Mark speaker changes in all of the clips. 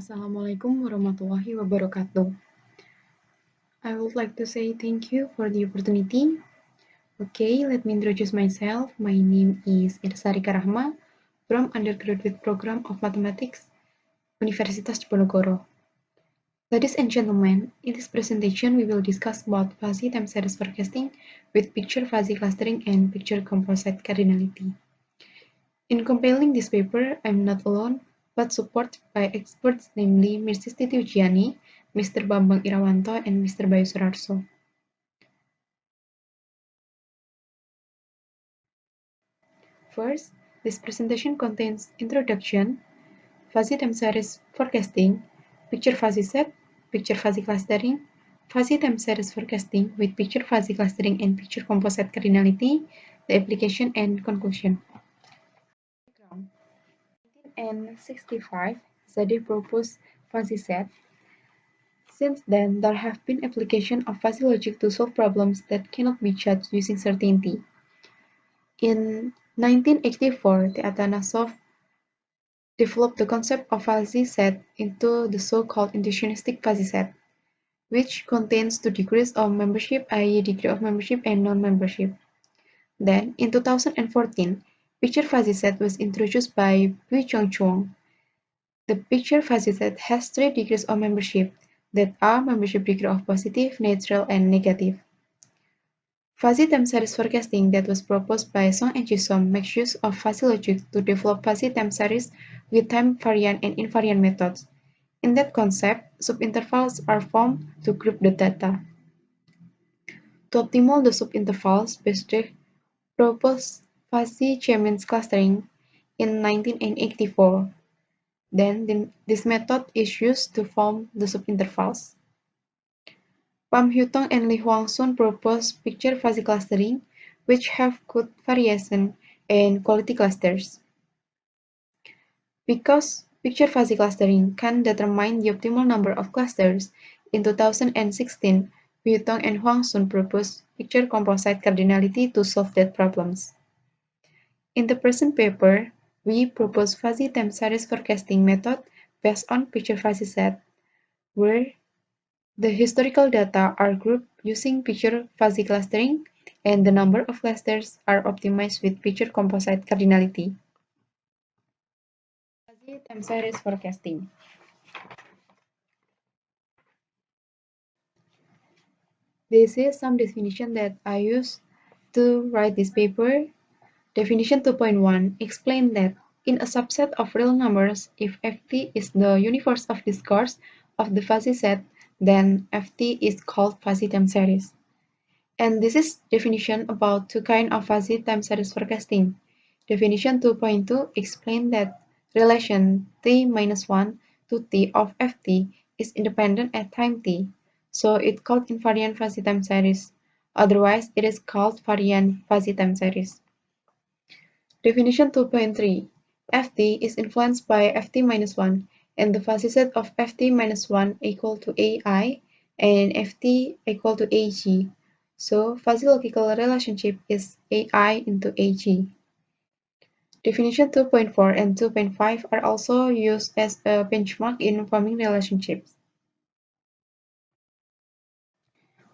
Speaker 1: Assalamualaikum warahmatullahi wabarakatuh. I would like to say thank you for the opportunity. Okay, let me introduce myself. My name is Irsa Rika Rahma from Undergraduate Program of Mathematics, Universitas Diponegoro. Ladies and gentlemen, in this presentation we will discuss about fuzzy time series forecasting with picture fuzzy clustering and picture composite cardinality. In compiling this paper, I'm not alone, but supported by experts namely Mr. Udjiani, Mr. Bambang Irawanto, and Mr. Bayu Surarso. First, this presentation contains introduction, fuzzy time series forecasting, picture fuzzy set, picture fuzzy clustering, fuzzy time series forecasting with picture fuzzy clustering and picture composite cardinality, the application and conclusion. Background. In 1965, Zadeh proposed fuzzy set. Since then, there have been applications of fuzzy logic to solve problems that cannot be judged using certainty. In 1984, Atanasov developed the concept of fuzzy set into the so-called intuitionistic fuzzy set, which contains two degrees of membership, i.e. degree of membership and non-membership. Then, in 2014, picture fuzzy set was introduced by Bui Chuang. The picture fuzzy set has three degrees of membership that are membership degree of positive, neutral, and negative. Fuzzy time series forecasting that was proposed by Song and Chissom makes use of fuzzy logic to develop fuzzy time series with time variant and invariant methods. In that concept, subintervals are formed to group the data. To optimize the subintervals, Bestre proposed fuzzy Chemin's clustering in 1984. Then this method is used to form the subintervals. Pham Hutong and Li Huangsun proposed picture fuzzy clustering, which have good variation and quality clusters. Because picture fuzzy clustering can determine the optimal number of clusters, in 2016, Hutong and Huangsun proposed picture composite cardinality to solve that problems. In the present paper, we propose fuzzy time series forecasting method based on picture fuzzy set, where the historical data are grouped using picture fuzzy clustering, and the number of clusters are optimized with picture composite cardinality. Fuzzy time series forecasting. This is some definition that I used to write this paper. Definition 2.1 explain that in a subset of real numbers, if Ft is the universe of discourse of the fuzzy set, then Ft is called fuzzy time series. And this is definition about two kinds of fuzzy time series forecasting. Definition 2.2 explain that relation t-1 to t of Ft is independent at time t, so it called invariant fuzzy time series. Otherwise, it is called variant fuzzy time series. Definition 2.3 Ft is influenced by Ft-1 and the fuzzy set of Ft-1 equal to Ai and Ft equal to Ag. So fuzzy logical relationship is Ai into Ag. Definition 2.4 and 2.5 are also used as a benchmark in forming relationships.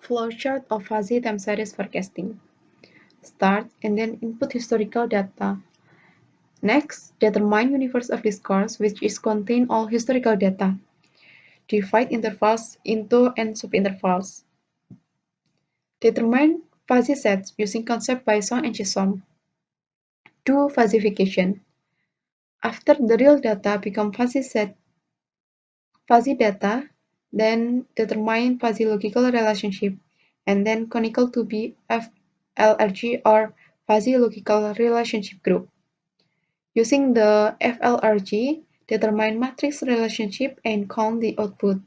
Speaker 1: Flowchart of fuzzy time series forecasting. Start and then input historical data. Next, determine universe of discourse which is contain all historical data. Divide intervals into n subintervals. Determine fuzzy sets using concept by Song and Chissom. Do fuzzification. After the real data become fuzzy data, then determine fuzzy logical relationship, and then conical to be FLRG or fuzzy logical relationship group. Using the FLRG, determine matrix relationship and count the output,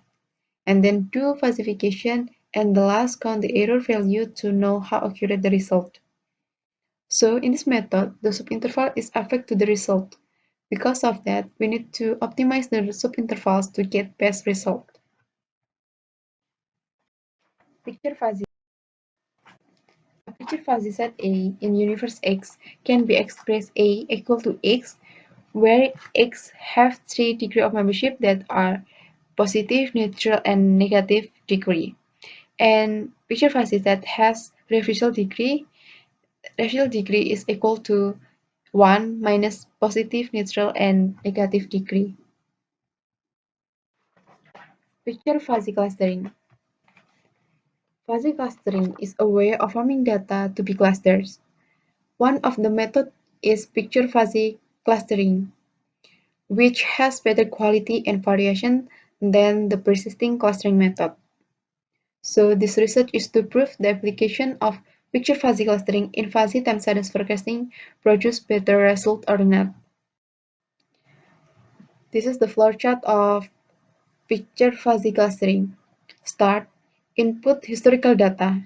Speaker 1: and then do fuzzification, and the last count the error value to know how accurate the result. So in this method, the subinterval is affect to the result. Because of that, we need to optimize the subintervals to get best result. Picture fuzzy. A picture fuzzy set A in universe X can be expressed A equal to X where X have 3 degrees of membership that are positive, neutral, and negative degree. And picture fuzzy that has refusal degree is equal to 1 minus positive, neutral, and negative degree. Picture fuzzy clustering. Fuzzy clustering is a way of forming data to be clusters. One of the methods is picture fuzzy clustering, which has better quality and variation than the persisting clustering method. So this research is to prove the application of picture fuzzy clustering in fuzzy time series forecasting produce better result or not. This is the flowchart of picture fuzzy clustering. Start, input historical data,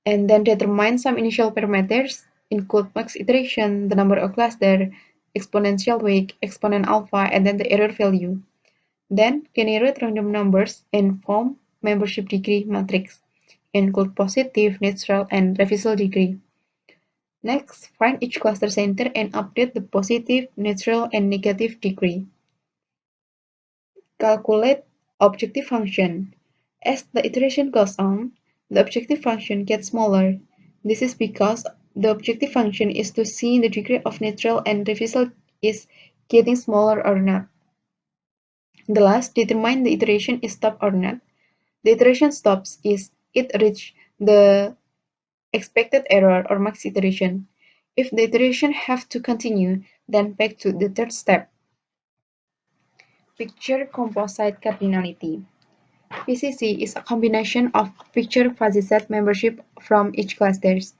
Speaker 1: and then determine some initial parameters, include max iteration, the number of cluster, exponential weight, exponent alpha, and then the error value. Then generate random numbers and form membership degree matrix, include positive, neutral, and refusal degree. Next, find each cluster center and update the positive, neutral, and negative degree. Calculate objective function. As the iteration goes on, the objective function gets smaller. This is because the objective function is to see the degree of neutral and refusal is getting smaller or not. The last, determine the iteration is stop or not. The iteration stops is it reached the expected error or max iteration. If the iteration have to continue, then back to the third step. Picture composite cardinality. PCC is a combination of picture fuzzy set membership from each clusters.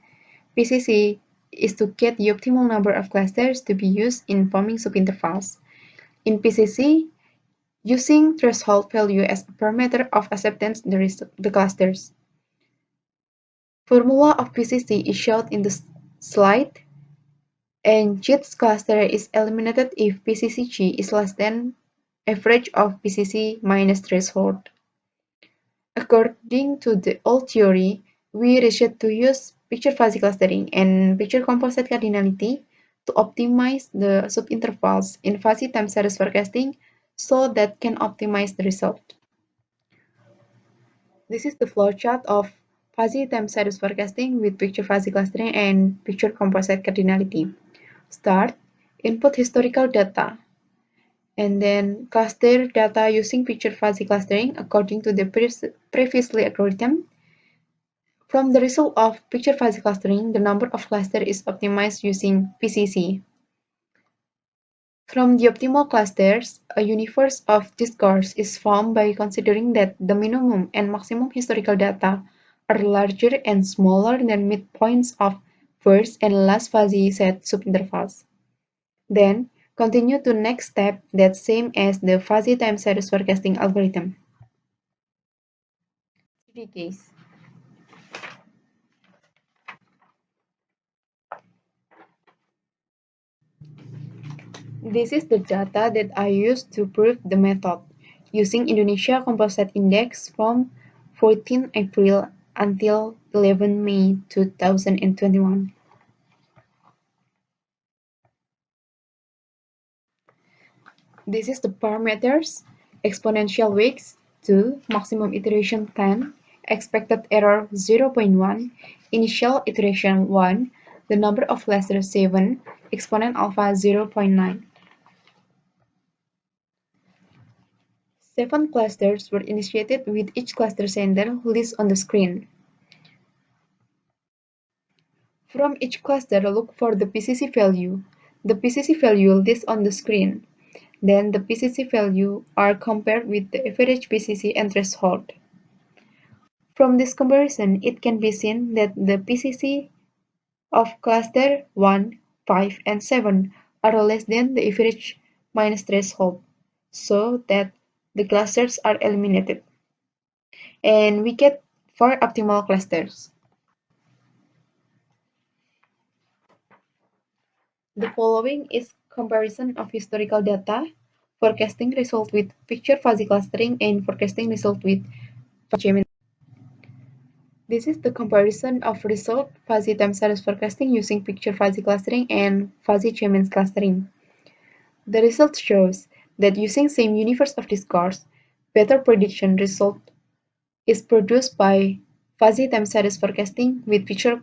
Speaker 1: PCC is to get the optimal number of clusters to be used in forming subintervals. In PCC, using threshold value as a parameter of acceptance the clusters. Formula of PCC is shown in the slide, and Jit's cluster is eliminated if PCCG is less than average of PCC minus threshold. According to the old theory, we reached to use picture fuzzy clustering and picture composite cardinality to optimize the subintervals in fuzzy time series forecasting so that can optimize the result. This is the flowchart of fuzzy time series forecasting with picture fuzzy clustering and picture composite cardinality. Start, input historical data, and then cluster data using picture fuzzy clustering according to the previously algorithm. From the result of picture fuzzy clustering, the number of clusters is optimized using PCC. From the optimal clusters, a universe of discourse is formed by considering that the minimum and maximum historical data are larger and smaller than midpoints of first and last fuzzy set subintervals. Then, continue to next step that same as the fuzzy time series forecasting algorithm. 3 case. This is the data that I used to prove the method, using Indonesia Composite Index from 14 April until 11 May 2021. This is the parameters, exponential weights 2, maximum iteration 10, expected error 0.1, initial iteration 1, the number of clusters 7, exponent alpha 0.9. 7 clusters were initiated with each cluster center listed on the screen. From each cluster, look for the PCC value. The PCC value listed on the screen. Then the PCC value are compared with the average PCC and threshold. From this comparison, it can be seen that the PCC of cluster 1, 5, and 7 are less than the average minus threshold, so that the clusters are eliminated. And we get 4 optimal clusters. The following is comparison of historical data, forecasting result with picture fuzzy clustering, and forecasting result with fuzzy. This is the comparison of result fuzzy time series forecasting using picture fuzzy clustering and fuzzy Qiang clustering. The result shows that using same universe of discourse, better prediction result is produced by fuzzy time series forecasting with picture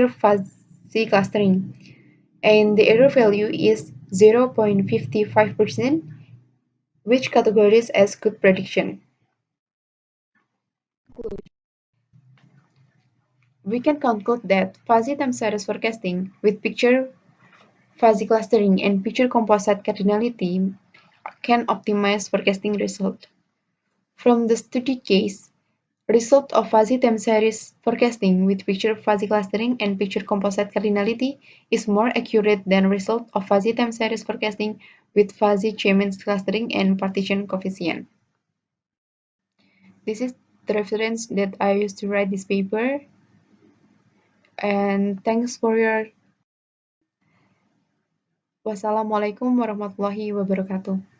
Speaker 1: fuzzy clustering, and the error value is 0.55%, which categorized as good prediction. We can conclude that fuzzy time series forecasting with picture fuzzy clustering and picture composite cardinality can optimize forecasting result. From the study case, result of fuzzy time series forecasting with picture fuzzy clustering and picture composite cardinality is more accurate than result of fuzzy time series forecasting with fuzzy Qiang clustering and partition coefficient. This is the reference that I used to write this paper, and thanks for your. Wassalamualaikum warahmatullahi wabarakatuh.